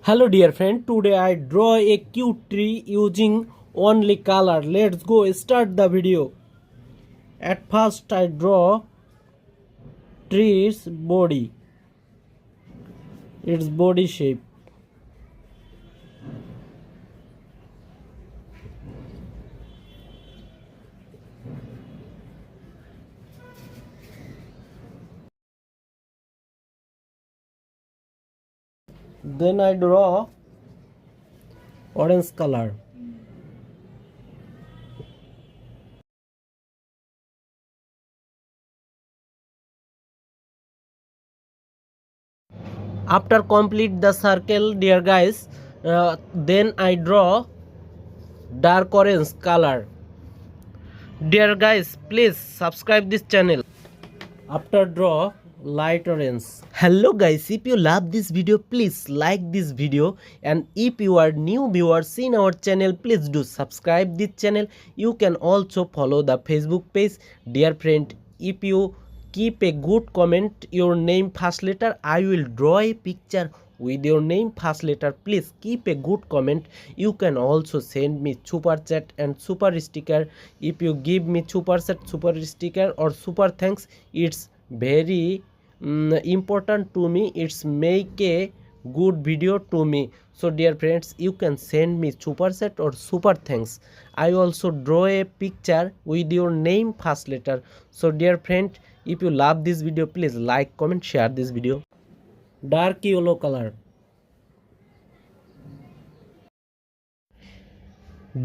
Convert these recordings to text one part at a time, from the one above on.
Hello dear friend, today I draw a cute tree using only color. Let's go start the video. At first I draw tree's body, its body shape. Then I draw orange color. After complete the circle, dear guys, then I draw dark orange color. Dear guys, please subscribe this channel. After draw light orange. Hello guys, if you love this video, please like this video, and if you are new viewers in our channel, please do subscribe this channel. You can also follow the Facebook page. Dear friend, if you keep a good comment, your name first letter, I will draw a picture with your name first letter. Please keep a good comment. You can also send me super chat and super sticker. If you give me super chat, super sticker or super thanks, it's very important to me. It's make a good video to me. So dear friends, you can send me super chat or super thanks. I also draw a picture with your name first letter. So dear friend, if you love this video, please like, comment, share this video. Dark yellow color.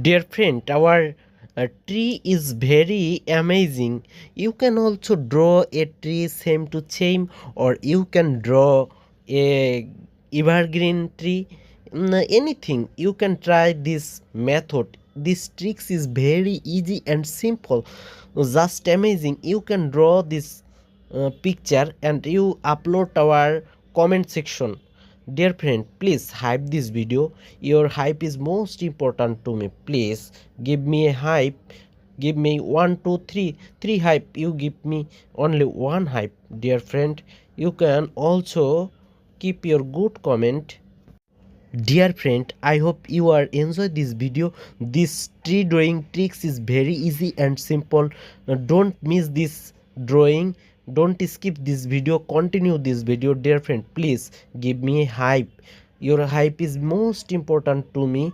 Dear friend, our tree is very amazing. You can also draw a tree same to same, or you can draw a evergreen tree. Anything you can try this method. This tricks is very easy and simple, just amazing. You can draw this picture and you upload our comment section. Dear friend, please hype this video. Your hype is most important to me. Please give me a hype. Give me 1 2 3 hype. You give me only one hype. Dear friend, you can also keep your good comment. Dear friend, I hope you are enjoy this video. This tree drawing tricks is very easy and simple. Don't miss this drawing. Don't skip this video. Continue this video. Dear friend, please give me a hype. Your hype is most important to me.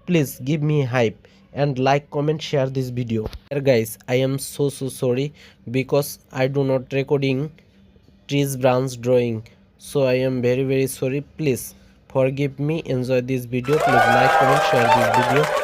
Please give me a hype and like, comment, share this video. Dear guys, I am so sorry because I do not recording trees branch drawing, so I am very sorry. Please forgive me. Enjoy this video. Please like, comment, share this video.